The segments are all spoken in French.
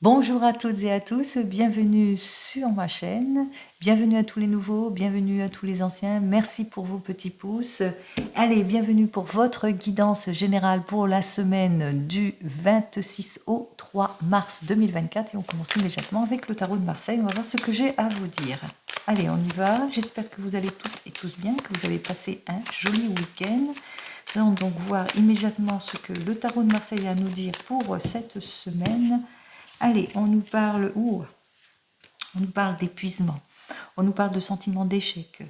Bonjour à toutes et à tous, bienvenue sur ma chaîne, bienvenue à tous les nouveaux, bienvenue à tous les anciens, merci pour vos petits pouces. Allez, bienvenue pour votre guidance générale pour la semaine du 26 au 3 mars 2024 et on commence immédiatement avec le tarot de Marseille, on va voir ce que j'ai à vous dire. Allez, on y va, j'espère que vous allez toutes et tous bien, que vous avez passé un joli week-end. Nous allons donc voir immédiatement ce que le tarot de Marseille a à nous dire pour cette semaine. Allez, on nous parle d'épuisement, on nous parle de sentiments d'échec,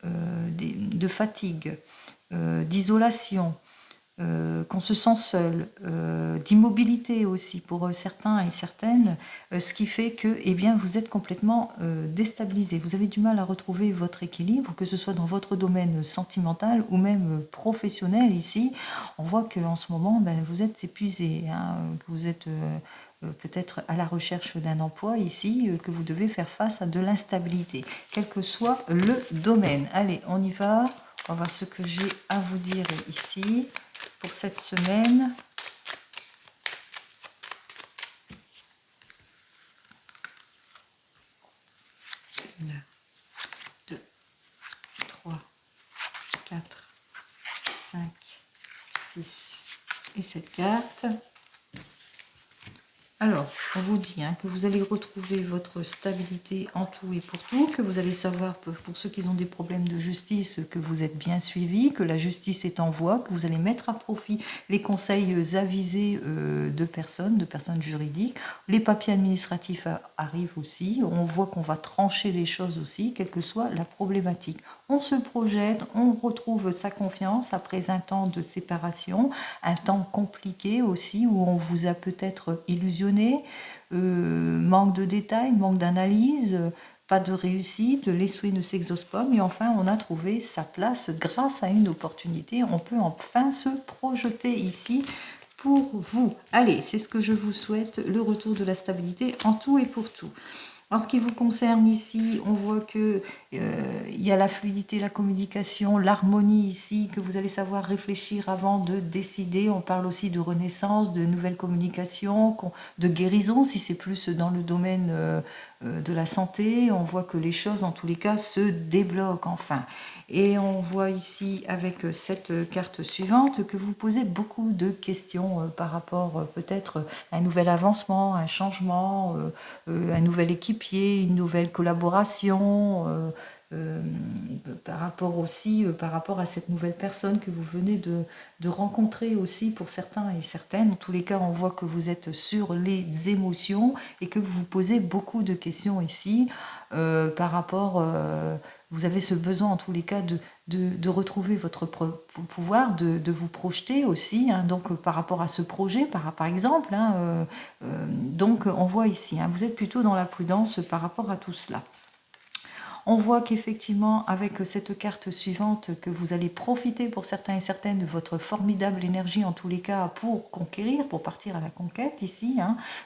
de fatigue, d'isolation, qu'on se sent seul, d'immobilité aussi pour certains et certaines, ce qui fait que eh bien, vous êtes complètement déstabilisé. Vous avez du mal à retrouver votre équilibre, que ce soit dans votre domaine sentimental ou même professionnel ici. On voit qu'en ce moment, vous êtes épuisé, hein, que vous êtes peut-être à la recherche d'un emploi ici, que vous devez faire face à de l'instabilité, quel que soit le domaine. Allez, on y va. On va voir ce que j'ai à vous dire ici pour cette semaine. Une, 2, 3, 4, 5, 6 et 7 cartes. Alors, on vous dit que vous allez retrouver votre stabilité en tout et pour tout, que vous allez savoir, pour ceux qui ont des problèmes de justice, que vous êtes bien suivis, que la justice est en voie, que vous allez mettre à profit les conseils avisés de personnes juridiques. Les papiers administratifs arrivent aussi. On voit qu'on va trancher les choses aussi, quelle que soit la problématique. On se projette, on retrouve sa confiance après un temps de séparation, un temps compliqué aussi, où on vous a peut-être illusionné, manque de détails, manque d'analyse, pas de réussite, les souhaits ne s'exaucent pas, mais enfin on a trouvé sa place grâce à une opportunité. On peut enfin se projeter ici pour vous. Allez, c'est ce que je vous souhaite, le retour de la stabilité en tout et pour tout. En ce qui vous concerne ici, on voit que il y a la fluidité, la communication, l'harmonie ici, que vous allez savoir réfléchir avant de décider. On parle aussi de renaissance, de nouvelles communications, de guérison, si c'est plus dans le domaine de la santé. On voit que les choses, en tous les cas, se débloquent enfin. Et on voit ici, avec cette carte suivante, que vous posez beaucoup de questions par rapport peut-être à un nouvel avancement, un changement, un nouvel équipier, une nouvelle collaboration, par rapport à cette nouvelle personne que vous venez de rencontrer aussi pour certains et certaines. En tous les cas, on voit que vous êtes sur les émotions et que vous vous posez beaucoup de questions ici par rapport... vous avez ce besoin en tous les cas de retrouver votre pouvoir, de vous projeter aussi, donc par rapport à ce projet, par exemple. Donc on voit ici, vous êtes plutôt dans la prudence par rapport à tout cela. On voit qu'effectivement, avec cette carte suivante, que vous allez profiter pour certains et certaines de votre formidable énergie, en tous les cas, pour conquérir, pour partir à la conquête ici.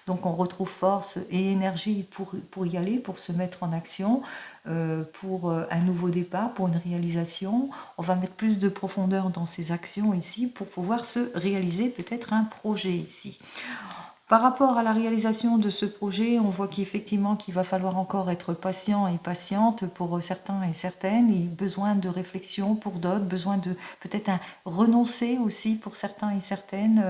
Donc on retrouve force et énergie pour y aller, pour se mettre en action, pour un nouveau départ, pour une réalisation. On va mettre plus de profondeur dans ces actions ici pour pouvoir se réaliser peut-être un projet ici. Par rapport à la réalisation de ce projet, on voit qu'effectivement qu'il va falloir encore être patient et patiente pour certains et certaines, et besoin de réflexion pour d'autres, besoin de peut-être renoncer aussi pour certains et certaines,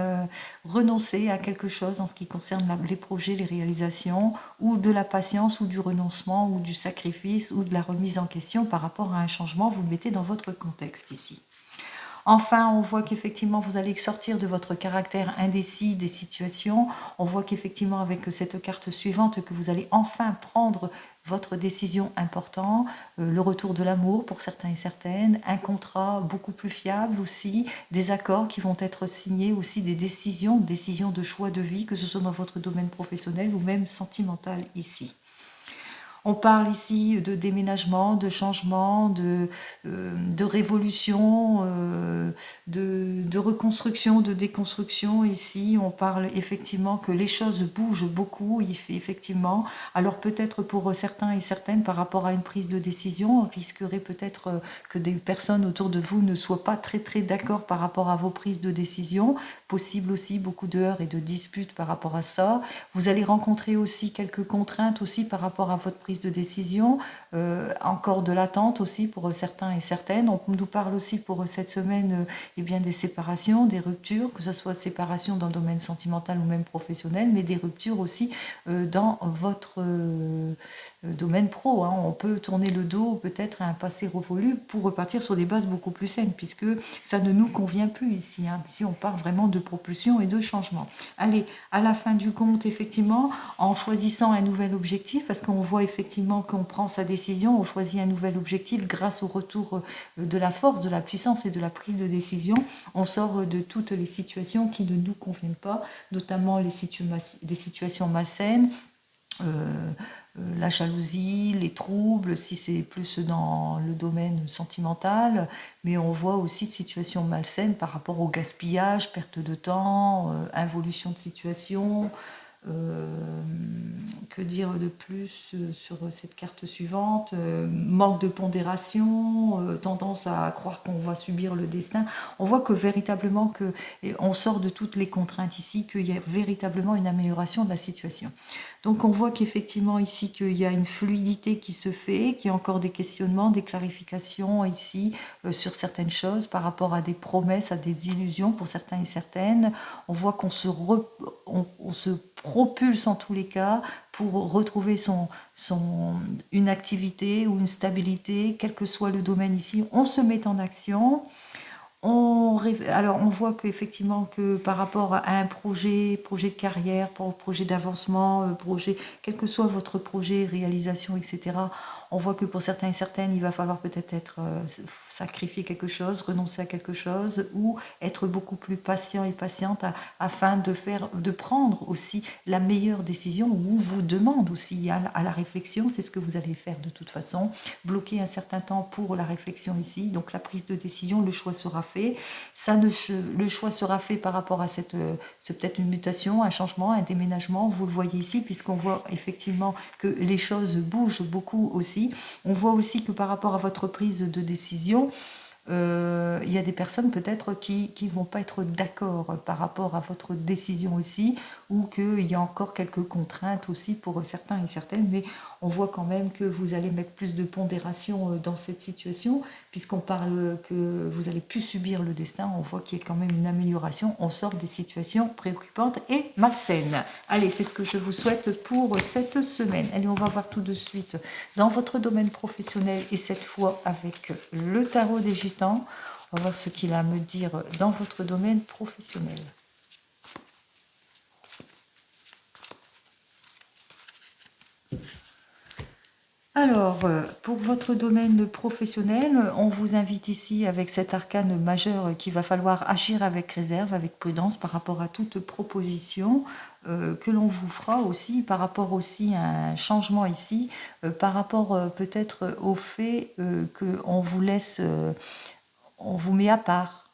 renoncer à quelque chose en ce qui concerne les projets, les réalisations, ou de la patience, ou du renoncement, ou du sacrifice, ou de la remise en question par rapport à un changement. Vous le mettez dans votre contexte ici. Enfin, on voit qu'effectivement, vous allez sortir de votre caractère indécis des situations. On voit qu'effectivement, avec cette carte suivante, que vous allez enfin prendre votre décision importante, le retour de l'amour pour certains et certaines, un contrat beaucoup plus fiable aussi, des accords qui vont être signés, aussi des décisions de choix de vie, que ce soit dans votre domaine professionnel ou même sentimental ici. On parle ici de déménagement, de changement, de révolution, de reconstruction, de déconstruction. Ici, on parle effectivement que les choses bougent beaucoup, effectivement. Alors peut-être pour certains et certaines, par rapport à une prise de décision, on risquerait peut-être que des personnes autour de vous ne soient pas très très d'accord par rapport à vos prises de décision. possible aussi beaucoup de heurts et de disputes par rapport à ça. Vous allez rencontrer aussi quelques contraintes aussi par rapport à votre prise de décision, encore de l'attente aussi pour certains et certaines. On nous parle aussi pour cette semaine eh bien, des séparations, des ruptures, que ce soit séparation dans le domaine sentimental ou même professionnel, mais des ruptures aussi dans votre domaine pro. Hein. On peut tourner le dos peut-être à un passé révolu pour repartir sur des bases beaucoup plus saines, puisque ça ne nous convient plus ici. Hein. Ici, on parle vraiment de propulsion et de changement. Allez, à la fin du compte, effectivement, en choisissant un nouvel objectif, parce qu'on voit effectivement qu'on prend sa décision, on choisit un nouvel objectif grâce au retour de la force, de la puissance et de la prise de décision, on sort de toutes les situations qui ne nous conviennent pas, notamment les situations malsaines, la jalousie, les troubles, si c'est plus dans le domaine sentimental, mais on voit aussi de situations malsaines par rapport au gaspillage, perte de temps, involution de situation. Que dire de plus sur cette carte suivante? Manque de pondération, tendance à croire qu'on va subir le destin. On voit que véritablement que on sort de toutes les contraintes ici, qu'il y a véritablement une amélioration de la situation. Donc on voit qu'effectivement ici qu'il y a une fluidité qui se fait, qu'il y a encore des questionnements, des clarifications ici sur certaines choses par rapport à des promesses, à des illusions pour certains et certaines. On voit qu'on on se propulse en tous les cas pour retrouver une activité ou une stabilité, quel que soit le domaine ici. On se met en action. Alors on voit qu'effectivement que par rapport à un projet de carrière, projet d'avancement, quel que soit votre projet, réalisation, etc., on voit que pour certains et certaines, il va falloir peut-être sacrifier quelque chose, renoncer à quelque chose, ou être beaucoup plus patient et patiente afin de prendre aussi la meilleure décision, ou vous demande aussi à la réflexion, c'est ce que vous allez faire de toute façon, bloquer un certain temps pour la réflexion ici, donc la prise de décision, le choix sera fait. Le choix sera fait par rapport à c'est peut-être une mutation, un changement, un déménagement, vous le voyez ici, puisqu'on voit effectivement que les choses bougent beaucoup aussi. On voit aussi que par rapport à votre prise de décision, il y a des personnes peut-être qui ne vont pas être d'accord par rapport à votre décision aussi, ou qu'il y a encore quelques contraintes aussi pour certains et certaines, mais on voit quand même que vous allez mettre plus de pondération dans cette situation, puisqu'on parle que vous allez plus subir le destin, on voit qu'il y a quand même une amélioration, on sort des situations préoccupantes et malsaines. Allez, c'est ce que je vous souhaite pour cette semaine. Allez, on va voir tout de suite dans votre domaine professionnel, et cette fois avec le tarot des Gitans. On va voir ce qu'il a à me dire dans votre domaine professionnel. Alors, pour votre domaine professionnel, on vous invite ici avec cet arcane majeur qu'il va falloir agir avec réserve, avec prudence par rapport à toute proposition que l'on vous fera aussi, par rapport aussi à un changement ici, par rapport peut-être au fait qu'on vous laisse, on vous met à part,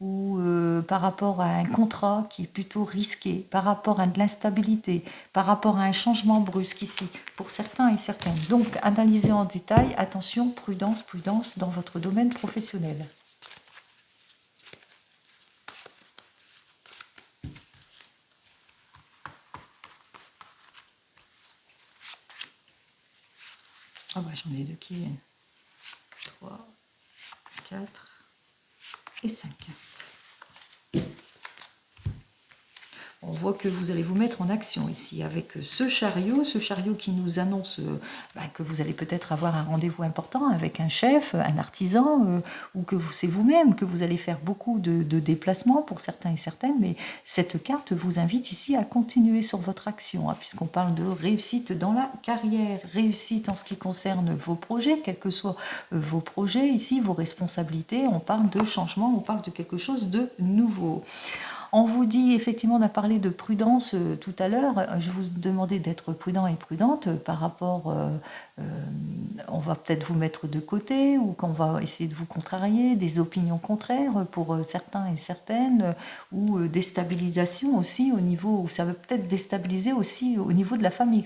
ou par rapport à un contrat qui est plutôt risqué, par rapport à de l'instabilité, par rapport à un changement brusque ici, pour certains et certaines. Donc, analysez en détail, attention, prudence, prudence dans votre domaine professionnel. Ah bah j'en ai deux qui viennent. 3, 4 et 5. On voit que vous allez vous mettre en action ici avec ce chariot qui nous annonce que vous allez peut-être avoir un rendez-vous important avec un chef, un artisan, ou que c'est vous-même, que vous allez faire beaucoup de déplacements pour certains et certaines, mais cette carte vous invite ici à continuer sur votre action, hein, puisqu'on parle de réussite dans la carrière, réussite en ce qui concerne vos projets, quels que soient vos projets, ici vos responsabilités, on parle de changement, on parle de quelque chose de nouveau. On vous dit, effectivement, on a parlé de prudence tout à l'heure. Je vous demandais d'être prudent et prudente par rapport, on va peut-être vous mettre de côté ou qu'on va essayer de vous contrarier, des opinions contraires pour certains et certaines, ou déstabilisation aussi au niveau, ça veut peut-être déstabiliser aussi au niveau de la famille,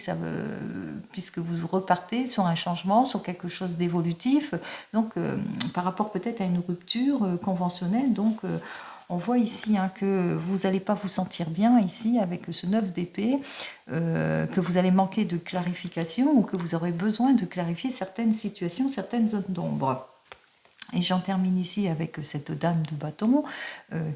puisque vous repartez sur un changement, sur quelque chose d'évolutif, donc par rapport peut-être à une rupture conventionnelle, donc On voit ici hein, que vous n'allez pas vous sentir bien ici avec ce 9 d'épée, que vous allez manquer de clarification ou que vous aurez besoin de clarifier certaines situations, certaines zones d'ombre. Et j'en termine ici avec cette dame de bâton,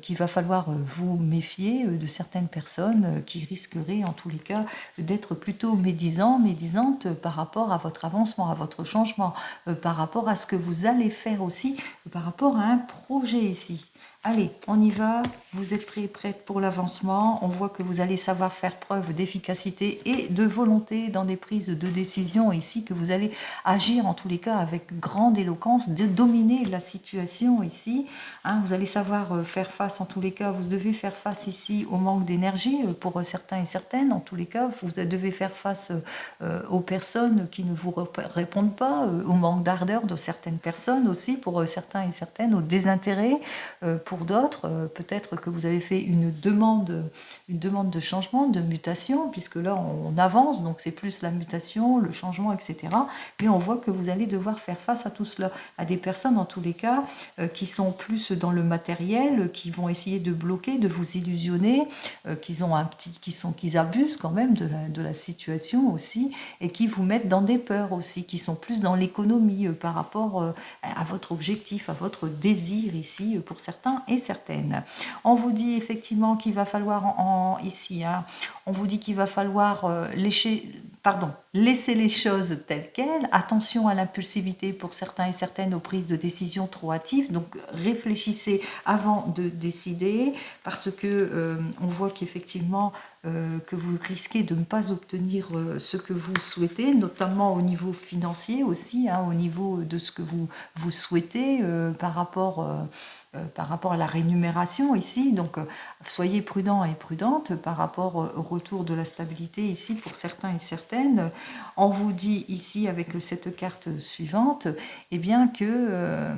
qu'il va falloir vous méfier de certaines personnes qui risqueraient en tous les cas d'être plutôt médisantes par rapport à votre avancement, à votre changement, par rapport à ce que vous allez faire aussi, par rapport à un projet ici. Allez, on y va, vous êtes prêts et prêtes pour l'avancement, on voit que vous allez savoir faire preuve d'efficacité et de volonté dans des prises de décision ici, que vous allez agir en tous les cas avec grande éloquence, de dominer la situation ici, hein, vous allez savoir faire face en tous les cas, vous devez faire face ici au manque d'énergie pour certains et certaines, en tous les cas, vous devez faire face aux personnes qui ne vous répondent pas, au manque d'ardeur de certaines personnes aussi pour certains et certaines, au désintérêt pour d'autres, peut-être que vous avez fait une demande de changement, de mutation, puisque là on avance, donc c'est plus la mutation, le changement, etc. Mais on voit que vous allez devoir faire face à tout cela, à des personnes en tous les cas qui sont plus dans le matériel, qui vont essayer de bloquer, de vous illusionner, qu'ils abusent quand même de la situation aussi, et qui vous mettent dans des peurs aussi, qui sont plus dans l'économie par rapport à votre objectif, à votre désir ici pour certains et certaines. On vous dit effectivement qu'il va falloir ici, hein, on vous dit qu'il va falloir laisser les choses telles quelles. Attention à l'impulsivité pour certains et certaines aux prises de décision trop hâtives. Donc réfléchissez avant de décider, parce que on voit qu'effectivement que vous risquez de ne pas obtenir ce que vous souhaitez, notamment au niveau financier aussi, hein, au niveau de ce que vous souhaitez par rapport à la rémunération ici. Donc soyez prudents et prudentes par rapport au retour de la stabilité ici pour certains et certaines. On vous dit ici avec cette carte suivante, eh bien que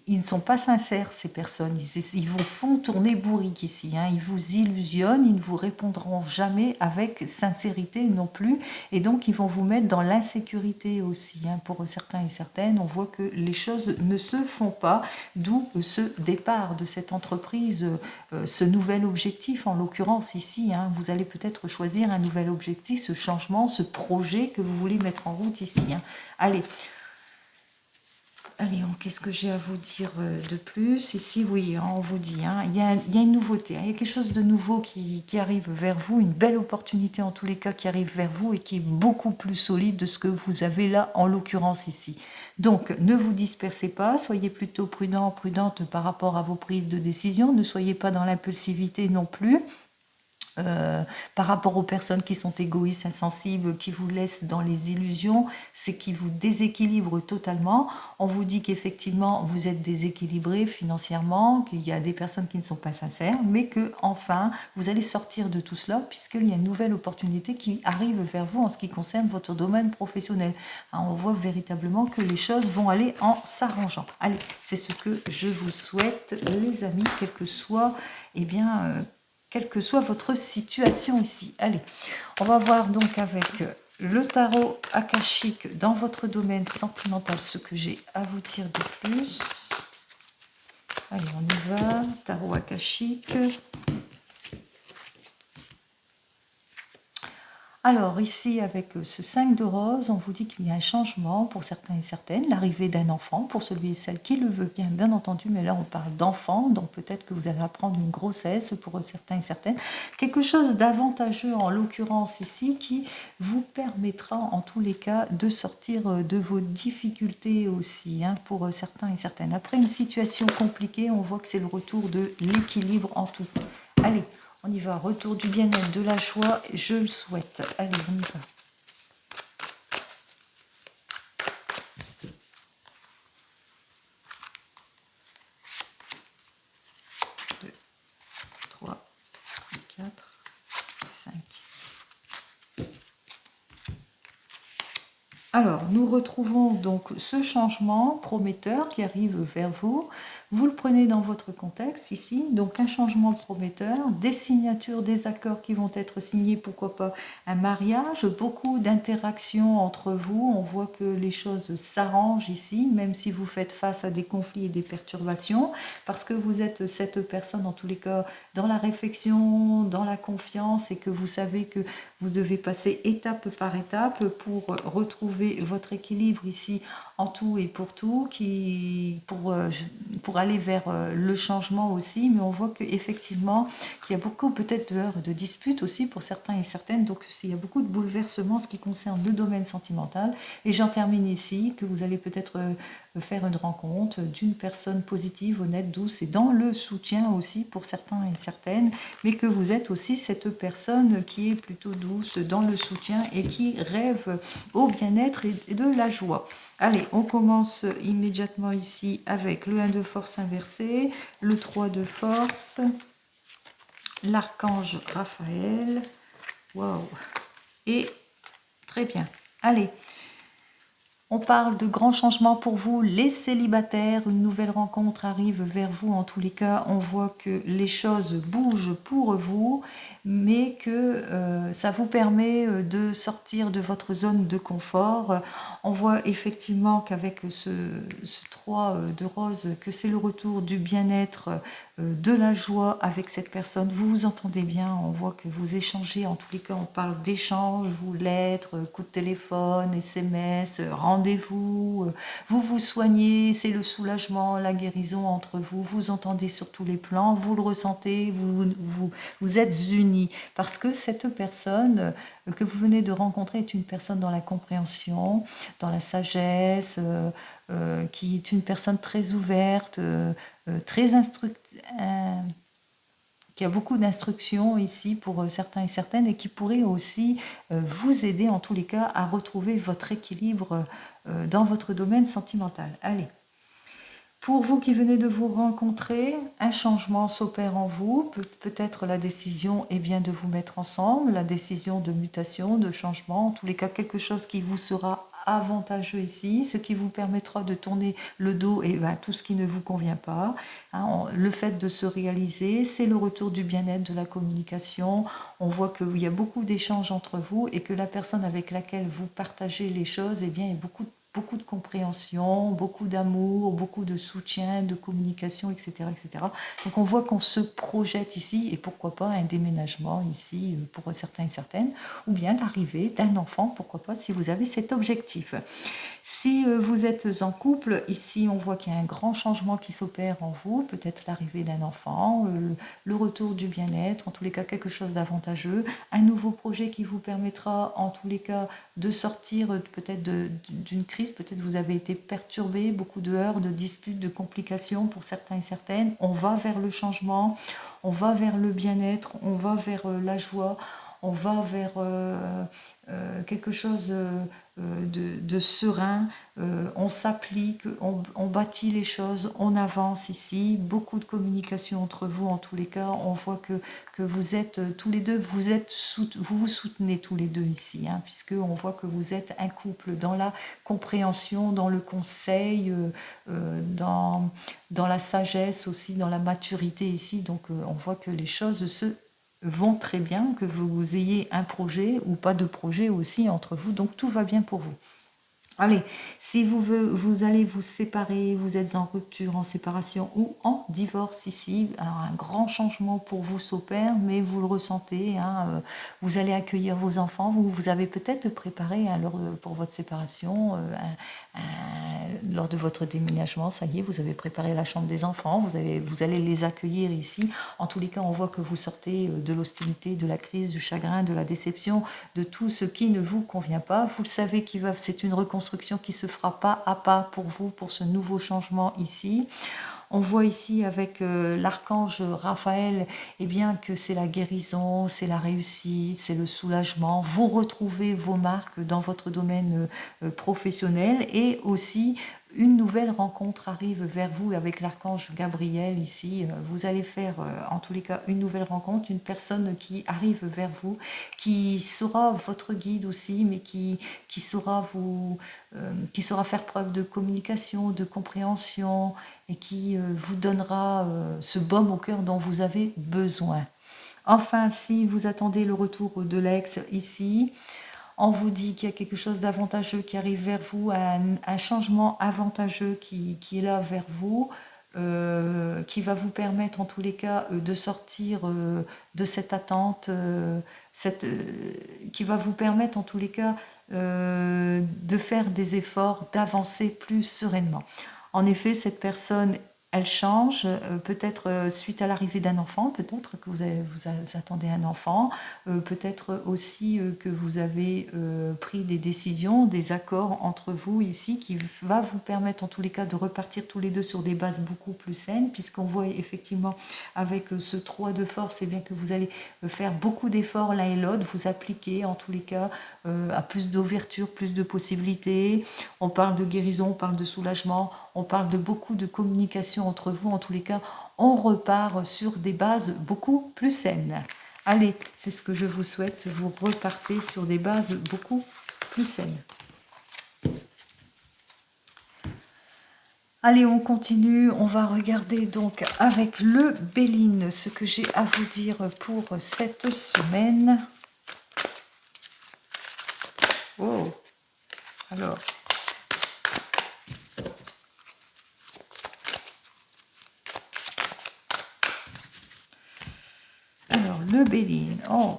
ils ne sont pas sincères, ces personnes. Ils vous font tourner bourrique ici, hein. Ils vous illusionnent, ils ne vous répondront jamais avec sincérité non plus, et donc ils vont vous mettre dans l'insécurité aussi, hein. Pour certains et certaines, on voit que les choses ne se font pas, d'où ce départ de cette entreprise, ce nouvel objectif en l'occurrence ici, hein. Vous allez peut-être choisir un nouvel objectif, ce changement, ce projet que vous voulez mettre en route ici, hein. Allez, qu'est-ce que j'ai à vous dire de plus? Ici, oui, on vous dit, hein, il y a une nouveauté, hein, il y a quelque chose de nouveau qui arrive vers vous, une belle opportunité en tous les cas qui arrive vers vous et qui est beaucoup plus solide de ce que vous avez là en l'occurrence ici. Donc, ne vous dispersez pas, soyez plutôt prudente par rapport à vos prises de décision, ne soyez pas dans l'impulsivité non plus. Par rapport aux personnes qui sont égoïstes, insensibles, qui vous laissent dans les illusions, c'est qui vous déséquilibre totalement. On vous dit qu'effectivement vous êtes déséquilibré financièrement, qu'il y a des personnes qui ne sont pas sincères, mais que enfin vous allez sortir de tout cela puisqu'il y a une nouvelle opportunité qui arrive vers vous en ce qui concerne votre domaine professionnel. On voit véritablement que les choses vont aller en s'arrangeant. Allez, c'est ce que je vous souhaite, les amis, quel que soit, quelle que soit votre situation ici. Allez, on va voir donc avec le tarot akashique dans votre domaine sentimental ce que j'ai à vous dire de plus. Allez, on y va. Tarot akashique. Alors ici, avec ce 5 de rose, on vous dit qu'il y a un changement pour certains et certaines, l'arrivée d'un enfant, pour celui et celle qui le veut bien entendu, mais là on parle d'enfant, donc peut-être que vous allez apprendre une grossesse pour certains et certaines, quelque chose d'avantageux en l'occurrence ici, qui vous permettra en tous les cas de sortir de vos difficultés aussi, hein, pour certains et certaines. Après une situation compliquée, on voit que c'est le retour de l'équilibre en tout. Allez, on y va, retour du bien-être, de la joie, je le souhaite. Allez, on y va. 2, 3, 4, 5. Alors, nous retrouvons donc ce changement prometteur qui arrive vers vous. Vous le prenez dans votre contexte ici, donc un changement prometteur, des signatures, des accords qui vont être signés, pourquoi pas un mariage, beaucoup d'interactions entre vous, on voit que les choses s'arrangent ici, même si vous faites face à des conflits et des perturbations, parce que vous êtes cette personne, en tous les cas, dans la réflexion, dans la confiance, et que vous savez que vous devez passer étape par étape pour retrouver votre équilibre ici en tout et pour tout, pour aller vers le changement aussi, mais on voit qu'effectivement, qu'il y a beaucoup peut-être de heurts, de disputes aussi pour certains et certaines, donc il y a beaucoup de bouleversements en ce qui concerne le domaine sentimental, et j'en termine ici, que vous allez peut-être faire une rencontre d'une personne positive, honnête, douce, et dans le soutien aussi pour certains et certaines, mais que vous êtes aussi cette personne qui est plutôt douce dans le soutien et qui rêve au bien-être et de la joie. Allez, on commence immédiatement ici avec le 1 de force inversé, le 3 de force, l'archange Raphaël, waouh, et très bien, allez. On parle de grands changements pour vous, les célibataires, une nouvelle rencontre arrive vers vous. En tous les cas, on voit que les choses bougent pour vous, mais que ça vous permet de sortir de votre zone de confort. On voit effectivement qu'avec ce 3 de rose, que c'est le retour du bien-être, de la joie avec cette personne. Vous vous entendez bien, on voit que vous échangez, en tous les cas, on parle d'échanges, vous, lettres, coups de téléphone, SMS, rendez-vous, vous vous soignez, c'est le soulagement, la guérison entre vous, vous entendez sur tous les plans, vous le ressentez, vous êtes unis, parce que cette personne que vous venez de rencontrer est une personne dans la compréhension, dans la sagesse, qui est une personne très ouverte, très qui a beaucoup d'instructions ici pour certains et certaines, et qui pourrait aussi vous aider en tous les cas à retrouver votre équilibre dans votre domaine sentimental. Allez. Pour vous qui venez de vous rencontrer, un changement s'opère en vous. Peut-être la décision est bien de vous mettre ensemble, la décision de mutation, de changement, en tous les cas quelque chose qui vous sera avantageux ici, ce qui vous permettra de tourner le dos et tout ce qui ne vous convient pas. Le fait de se réaliser, c'est le retour du bien-être, de la communication. On voit qu'il y a beaucoup d'échanges entre vous et que la personne avec laquelle vous partagez les choses, eh bien, il y a beaucoup de compréhension, beaucoup d'amour, beaucoup de soutien, de communication, etc., etc. Donc on voit qu'on se projette ici, et pourquoi pas un déménagement ici pour certains et certaines, ou bien l'arrivée d'un enfant, pourquoi pas, si vous avez cet objectif. Si vous êtes en couple, ici on voit qu'il y a un grand changement qui s'opère en vous, peut-être l'arrivée d'un enfant, le retour du bien-être, en tous les cas quelque chose d'avantageux, un nouveau projet qui vous permettra en tous les cas de sortir peut-être d'une crise, peut-être vous avez été perturbé, beaucoup de heurts, de disputes, de complications pour certains et certaines. On va vers le changement, on va vers le bien-être, on va vers la joie, on va vers quelque chose de serein, on s'applique, on bâtit les choses, on avance ici, beaucoup de communication entre vous en tous les cas, on voit que vous êtes tous les deux, vous vous soutenez tous les deux ici, puisque on voit que vous êtes un couple dans la compréhension, dans le conseil, dans la sagesse aussi, dans la maturité ici, donc on voit que les choses vont très bien, que vous ayez un projet ou pas de projet aussi entre vous, donc tout va bien pour vous. Allez, si vous allez vous séparer, vous êtes en rupture, en séparation ou en divorce ici, alors un grand changement pour vous s'opère, mais vous le ressentez, vous allez accueillir vos enfants, vous avez peut-être préparé pour votre séparation, lors de votre déménagement, ça y est, vous avez préparé la chambre des enfants, vous allez les accueillir ici. En tous les cas, on voit que vous sortez de l'hostilité, de la crise, du chagrin, de la déception, de tout ce qui ne vous convient pas. Vous le savez, c'est une reconstruction qui se fera pas à pas pour vous, pour ce nouveau changement ici. On voit ici avec l'archange Raphaël, eh bien, que c'est la guérison, c'est la réussite, c'est le soulagement. Vous retrouvez vos marques dans votre domaine professionnel, et aussi une nouvelle rencontre arrive vers vous avec l'archange Gabriel ici. Vous allez faire, en tous les cas, une nouvelle rencontre, une personne qui arrive vers vous, qui sera votre guide aussi, mais qui saura qui saura faire preuve de communication, de compréhension, et qui vous donnera ce baume au cœur dont vous avez besoin. Enfin, si vous attendez le retour de l'ex ici, on vous dit qu'il y a quelque chose d'avantageux qui arrive vers vous, un changement avantageux qui est là vers vous, qui va vous permettre en tous les cas de sortir de cette attente, qui va vous permettre en tous les cas de faire des efforts, d'avancer plus sereinement. En effet, cette personne, elle change, peut-être suite à l'arrivée d'un enfant, peut-être que vous attendez un enfant, peut-être aussi que vous avez pris des décisions, des accords entre vous ici qui va vous permettre en tous les cas de repartir tous les deux sur des bases beaucoup plus saines, puisqu'on voit effectivement avec ce 3 de force, eh bien que vous allez faire beaucoup d'efforts l'un et l'autre, vous appliquer en tous les cas à plus d'ouverture, plus de possibilités. On parle de guérison, on parle de soulagement, on parle de beaucoup de communication entre vous. En tous les cas, on repart sur des bases beaucoup plus saines. Allez, c'est ce que je vous souhaite. Vous repartez sur des bases beaucoup plus saines. Allez, on continue. On va regarder donc avec le Béline ce que j'ai à vous dire pour cette semaine. Oh, alors... le Béline. Oh.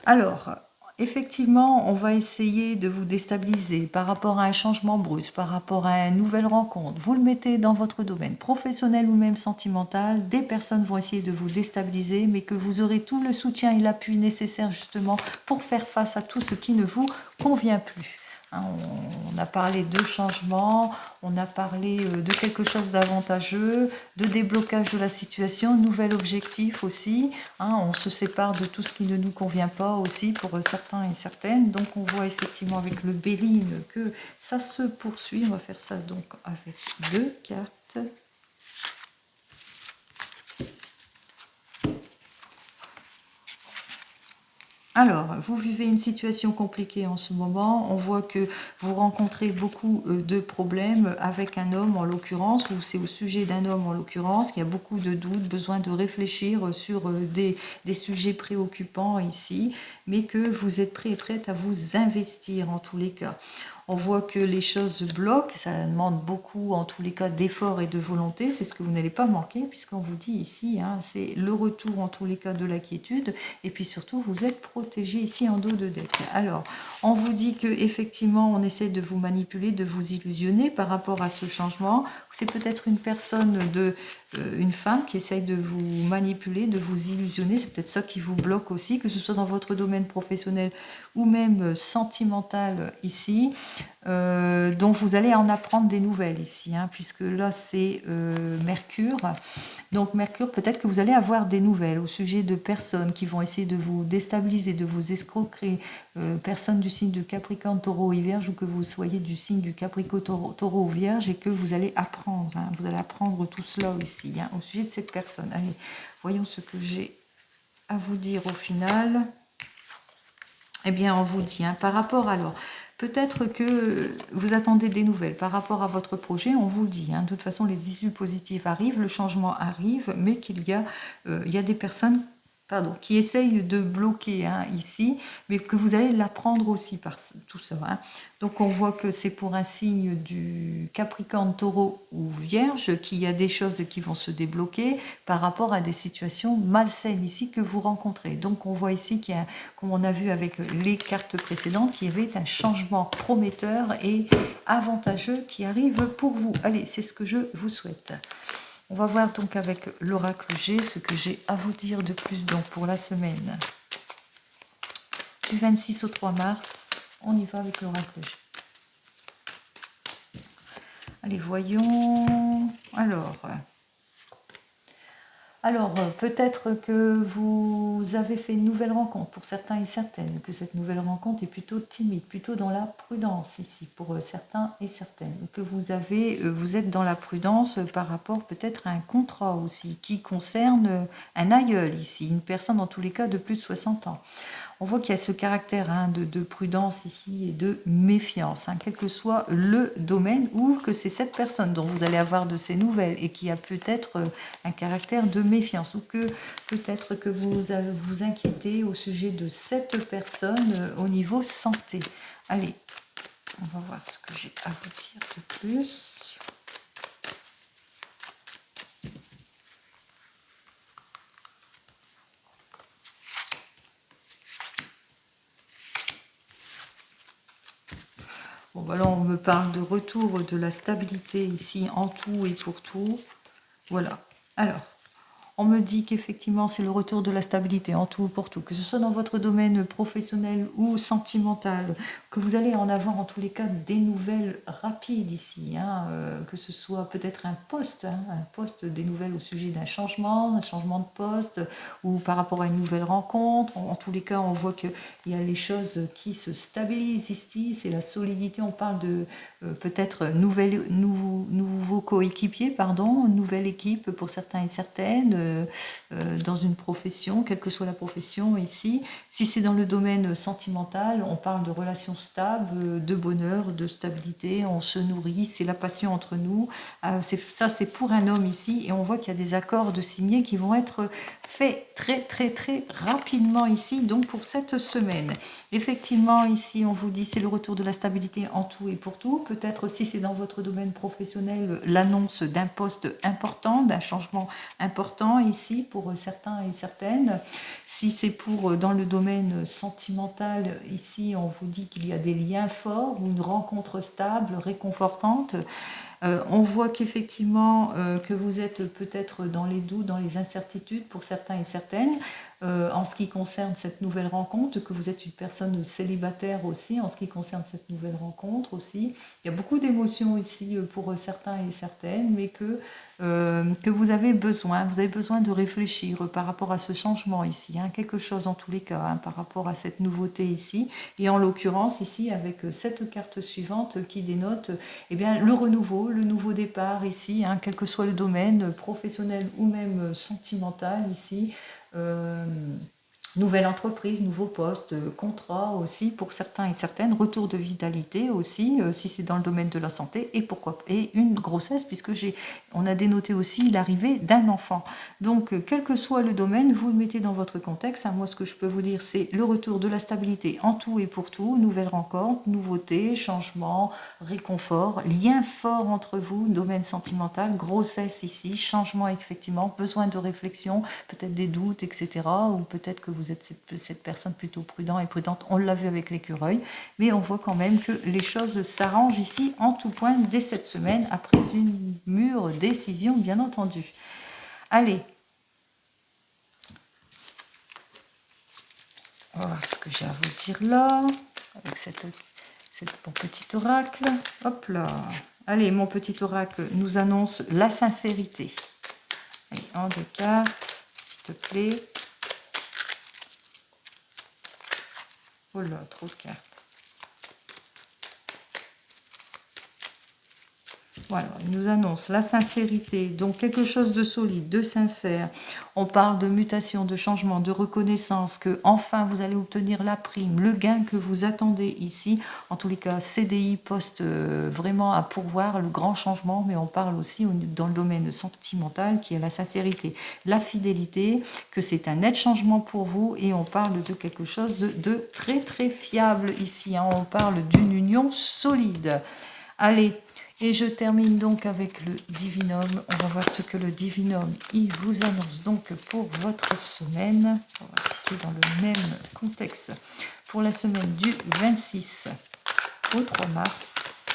Alors, effectivement, on va essayer de vous déstabiliser par rapport à un changement brusque, par rapport à une nouvelle rencontre. Vous le mettez dans votre domaine professionnel ou même sentimental. Des personnes vont essayer de vous déstabiliser, mais que vous aurez tout le soutien et l'appui nécessaire justement pour faire face à tout ce qui ne vous convient plus. On a parlé de changement, on a parlé de quelque chose d'avantageux, de déblocage de la situation, nouvel objectif aussi. On se sépare de tout ce qui ne nous convient pas aussi pour certains et certaines. Donc on voit effectivement avec le Béline que ça se poursuit. On va faire ça donc avec 2 cartes. Alors, vous vivez une situation compliquée en ce moment. On voit que vous rencontrez beaucoup de problèmes avec un homme en l'occurrence, ou c'est au sujet d'un homme en l'occurrence, qu'il y a beaucoup de doutes, besoin de réfléchir sur des sujets préoccupants ici, mais que vous êtes prêt et prête à vous investir en tous les cas. On voit que les choses bloquent, ça demande beaucoup en tous les cas d'efforts et de volonté, c'est ce que vous n'allez pas manquer puisqu'on vous dit ici, c'est le retour en tous les cas de la quiétude et puis surtout vous êtes protégé ici en dos de deck. Alors, on vous dit que effectivement on essaie de vous manipuler, de vous illusionner par rapport à ce changement. C'est peut-être une personne une femme qui essaye de vous manipuler, de vous illusionner, c'est peut-être ça qui vous bloque aussi, que ce soit dans votre domaine professionnel ou même sentimental ici, dont vous allez en apprendre des nouvelles ici, puisque là c'est Mercure. Donc Mercure, peut-être que vous allez avoir des nouvelles au sujet de personnes qui vont essayer de vous déstabiliser, de vous escroquer, personnes du signe de Capricorne, Taureau et Vierge, ou que vous soyez du signe du Capricorne, Taureau ou Vierge, et que vous allez apprendre, vous allez apprendre tout cela aussi, au sujet de cette personne. Allez, voyons ce que j'ai à vous dire au final. Eh bien, on vous dit, par rapport alors, peut-être que vous attendez des nouvelles par rapport à votre projet, on vous le dit. De toute façon, les issues positives arrivent, le changement arrive, mais qu'il y a des personnes qui essayent de bloquer ici, mais que vous allez l'apprendre aussi par tout ça. Donc on voit que c'est pour un signe du Capricorne, Taureau ou Vierge qu'il y a des choses qui vont se débloquer par rapport à des situations malsaines ici que vous rencontrez. Donc on voit ici qu'il y a, comme on a vu avec les cartes précédentes, qu'il y avait un changement prometteur et avantageux qui arrive pour vous. Allez, c'est ce que je vous souhaite. On va voir donc avec l'oracle G ce que j'ai à vous dire de plus donc pour la semaine du 26 au 3 mars. On y va avec l'oracle G. Allez, voyons. Alors, Alors, peut-être que vous avez fait une nouvelle rencontre pour certains et certaines, que cette nouvelle rencontre est plutôt timide, plutôt dans la prudence ici pour certains et certaines, que vous êtes dans la prudence par rapport peut-être à un contrat aussi qui concerne un aïeul ici, une personne en tous les cas de plus de 60 ans. On voit qu'il y a ce caractère de prudence ici et de méfiance, quel que soit le domaine, ou que c'est cette personne dont vous allez avoir de ces nouvelles et qui a peut-être un caractère de méfiance, ou que peut-être que vous vous inquiétez au sujet de cette personne au niveau santé. Allez, on va voir ce que j'ai à vous dire de plus. Bon, voilà, on me parle de retour de la stabilité ici en tout et pour tout. Voilà. Alors, on me dit qu'effectivement, c'est le retour de la stabilité en tout ou pour tout, que ce soit dans votre domaine professionnel ou sentimental, que vous allez en avoir en tous les cas des nouvelles rapides ici, que ce soit peut-être un poste, des nouvelles au sujet d'un changement de poste, ou par rapport à une nouvelle rencontre. En tous les cas, on voit qu'il y a les choses qui se stabilisent ici, c'est la solidité, on parle de peut-être nouveaux coéquipiers, pardon, nouvelle équipe pour certains et certaines, dans une profession, quelle que soit la profession ici. Si c'est dans le domaine sentimental, on parle de relations stables, de bonheur, de stabilité, on se nourrit, c'est la passion entre nous. Ça, c'est pour un homme ici, et on voit qu'il y a des accords de signer qui vont être faits très, très, très rapidement ici, donc pour cette semaine. Effectivement, ici, on vous dit c'est le retour de la stabilité en tout et pour tout. Peut-être si c'est dans votre domaine professionnel, l'annonce d'un poste important, d'un changement important ici pour certains et certaines. Si c'est pour dans le domaine sentimental, ici, on vous dit qu'il y a des liens forts ou une rencontre stable, réconfortante. On voit qu'effectivement, que vous êtes peut-être dans les doutes, dans les incertitudes pour certains et certaines, en ce qui concerne cette nouvelle rencontre, que vous êtes une personne célibataire aussi, en ce qui concerne cette nouvelle rencontre aussi. Il y a beaucoup d'émotions ici pour certains et certaines, mais que vous avez besoin de réfléchir par rapport à ce changement ici, quelque chose en tous les cas, par rapport à cette nouveauté ici, et en l'occurrence ici avec cette carte suivante qui dénote eh bien, le renouveau, le nouveau départ ici, quel que soit le domaine professionnel ou même sentimental ici. Nouvelle entreprise, nouveau poste, contrat aussi pour certains et certaines, retour de vitalité aussi, si c'est dans le domaine de la santé, et une grossesse, puisque on a dénoté aussi l'arrivée d'un enfant. Donc, quel que soit le domaine, vous le mettez dans votre contexte. Moi, ce que je peux vous dire, c'est le retour de la stabilité en tout et pour tout, nouvelle rencontre, nouveauté, changement, réconfort, lien fort entre vous, domaine sentimental, grossesse ici, changement effectivement, besoin de réflexion, peut-être des doutes, etc. Ou peut-être que vous êtes cette personne plutôt prudente et prudente. On l'a vu avec l'écureuil, mais on voit quand même que les choses s'arrangent ici en tout point dès cette semaine, après une mûre décision, bien entendu. Allez, on va voir ce que j'ai à vous dire là, avec mon petit oracle. Hop là. Allez, mon petit oracle nous annonce la sincérité. Allez, en deux cartes, s'il te plaît. Oh là, trop de cartes. Voilà, il nous annonce la sincérité, donc quelque chose de solide, de sincère. On parle de mutation, de changement, de reconnaissance, que enfin vous allez obtenir la prime, le gain que vous attendez ici. En tous les cas, CDI, poste vraiment à pourvoir, le grand changement, mais on parle aussi dans le domaine sentimental qui est la sincérité, la fidélité, que c'est un net changement pour vous, et on parle de quelque chose de très très fiable ici. On parle d'une union solide. Allez, et je termine donc avec le divinum. On va voir ce que le divinum il vous annonce donc pour votre semaine. On va voir si c'est dans le même contexte. Pour la semaine du 26 au 3 mars.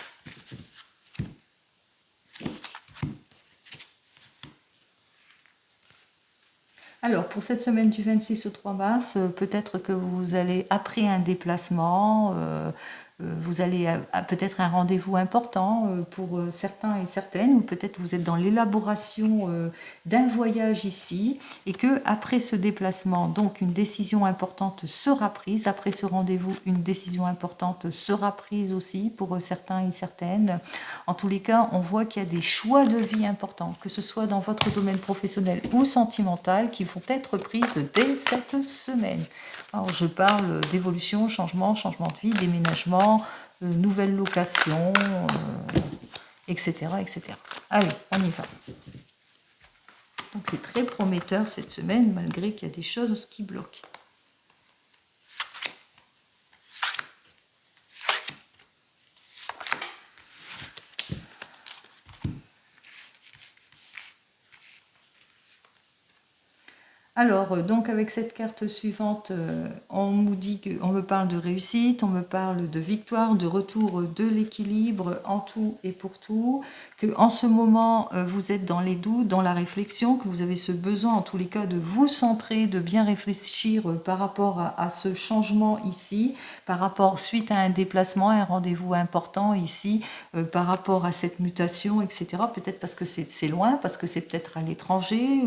Alors, pour cette semaine du 26 au 3 mars, peut-être que vous allez, après un déplacement, vous allez à peut-être un rendez-vous important pour certains et certaines, ou peut-être vous êtes dans l'élaboration d'un voyage ici, et que après ce déplacement, donc une décision importante sera prise. Après ce rendez-vous, une décision importante sera prise aussi pour certains et certaines. En tous les cas, on voit qu'il y a des choix de vie importants, que ce soit dans votre domaine professionnel ou sentimental, qui vont être prises dès cette semaine. Alors, je parle d'évolution, changement de vie, déménagement, nouvelle location, etc., etc. Allez, on y va. Donc, c'est très prometteur cette semaine, malgré qu'il y a des choses qui bloquent. Alors, donc avec cette carte suivante, on me parle de réussite, on me parle de victoire, de retour de l'équilibre en tout et pour tout, que en ce moment, vous êtes dans les doutes, dans la réflexion, que vous avez ce besoin en tous les cas de vous centrer, de bien réfléchir par rapport à ce changement ici, par rapport suite à un déplacement, un rendez-vous important ici, par rapport à cette mutation, etc. Peut-être parce que c'est loin, parce que c'est peut-être à l'étranger,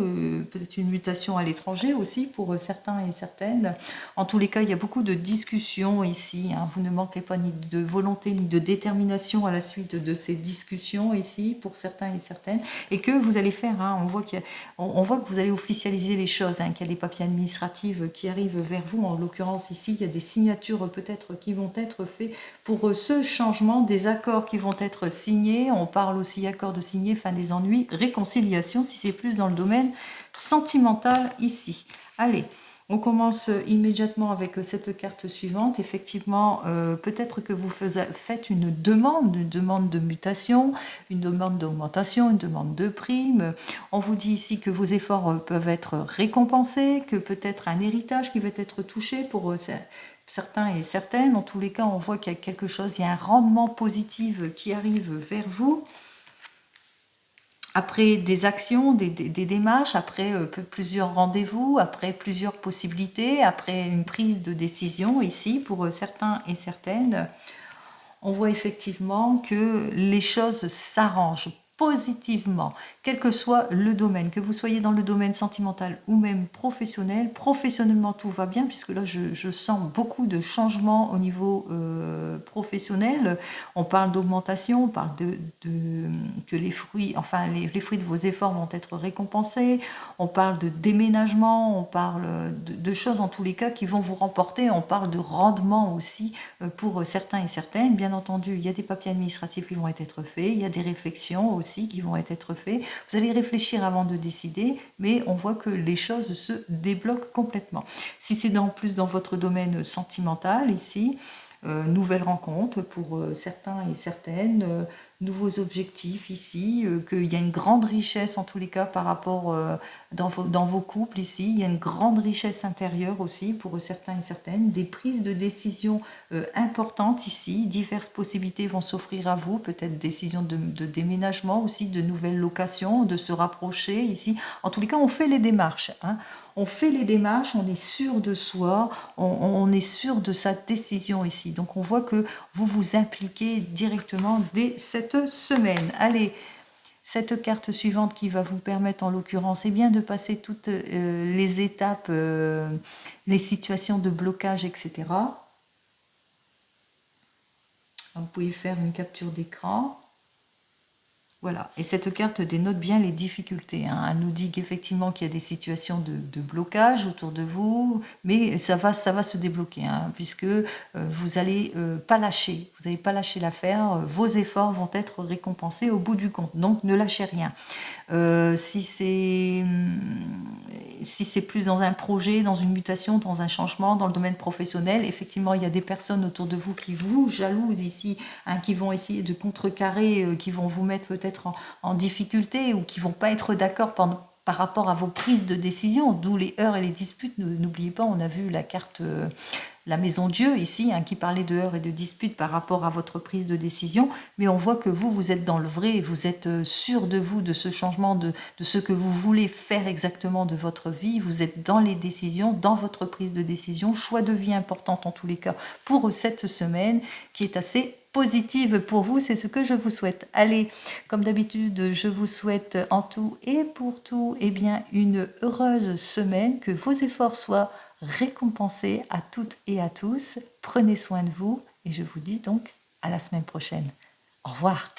peut-être une mutation à l'étranger aussi pour certains et certaines. En tous les cas, il y a beaucoup de discussions ici. Vous ne manquerez pas ni de volonté ni de détermination à la suite de ces discussions ici pour certains et certaines. Et que vous allez faire, on voit que vous allez officialiser les choses, qu'il y a des papiers administratifs qui arrivent vers vous. En l'occurrence ici, il y a des signatures peut-être qui vont être faites pour ce changement, des accords qui vont être signés. On parle aussi accord de signer, fin des ennuis, réconciliation si c'est plus dans le domaine sentimental ici. Allez, on commence immédiatement avec cette carte suivante. Effectivement, peut-être que vous faites une demande de mutation, une demande d'augmentation, une demande de prime. On vous dit ici que vos efforts peuvent être récompensés, que peut-être un héritage qui va être touché pour certains et certaines. En tous les cas, on voit qu'il y a quelque chose, il y a un rendement positif qui arrive vers vous. Après des actions, des démarches, après plusieurs rendez-vous, après plusieurs possibilités, après une prise de décision ici pour certains et certaines, on voit effectivement que les choses s'arrangent positivement, quel que soit le domaine, que vous soyez dans le domaine sentimental ou même professionnel. Professionnellement, tout va bien, puisque là, je sens beaucoup de changements au niveau professionnel. On parle d'augmentation, on parle que les fruits, enfin les fruits de vos efforts vont être récompensés. On parle de déménagement, on parle de choses en tous les cas qui vont vous remporter. On parle de rendement aussi pour certains et certaines. Bien entendu, il y a des papiers administratifs qui vont être faits, il y a des réflexions aussi qui vont être faits. Vous allez réfléchir avant de décider, mais on voit que les choses se débloquent complètement. Si c'est plus dans votre domaine sentimental ici, nouvelle rencontre pour certains et certaines, nouveaux objectifs ici, qu'il y a une grande richesse en tous les cas par rapport dans vos couples ici, il y a une grande richesse intérieure aussi pour certains et certaines, des prises de décision importantes ici, diverses possibilités vont s'offrir à vous, peut-être décision de déménagement aussi, de nouvelles locations, de se rapprocher ici. En tous les cas, on fait les démarches. On fait les démarches, on est sûr de soi, on est sûr de sa décision ici. Donc on voit que vous vous impliquez directement dès cette semaine. Allez, cette carte suivante qui va vous permettre en l'occurrence bien de passer toutes les étapes, les situations de blocage, etc. Vous pouvez faire une capture d'écran. Voilà, et cette carte dénote bien les difficultés. Elle nous dit qu'effectivement qu'il y a des situations de blocage autour de vous, mais ça va se débloquer, puisque vous n'allez pas lâcher, vous n'allez pas lâcher l'affaire, vos efforts vont être récompensés au bout du compte, donc ne lâchez rien. Si c'est plus dans un projet, dans une mutation, dans un changement, dans le domaine professionnel, effectivement, il y a des personnes autour de vous qui vous jalousent ici, qui vont essayer de contrecarrer, qui vont vous mettre peut-être en difficulté ou qui vont pas être d'accord par rapport à vos prises de décision, d'où les heurts et les disputes. N'oubliez pas, on a vu la carte la maison Dieu ici, qui parlait de heurts et de disputes par rapport à votre prise de décision, mais on voit que vous êtes dans le vrai, vous êtes sûr de vous, de ce changement, de ce que vous voulez faire exactement de votre vie, vous êtes dans les décisions, dans votre prise de décision, choix de vie importante en tous les cas pour cette semaine qui est assez positive pour vous, c'est ce que je vous souhaite. Allez, comme d'habitude, je vous souhaite en tout et pour tout, eh bien, une heureuse semaine, que vos efforts soient récompensés à toutes et à tous. Prenez soin de vous et je vous dis donc à la semaine prochaine. Au revoir.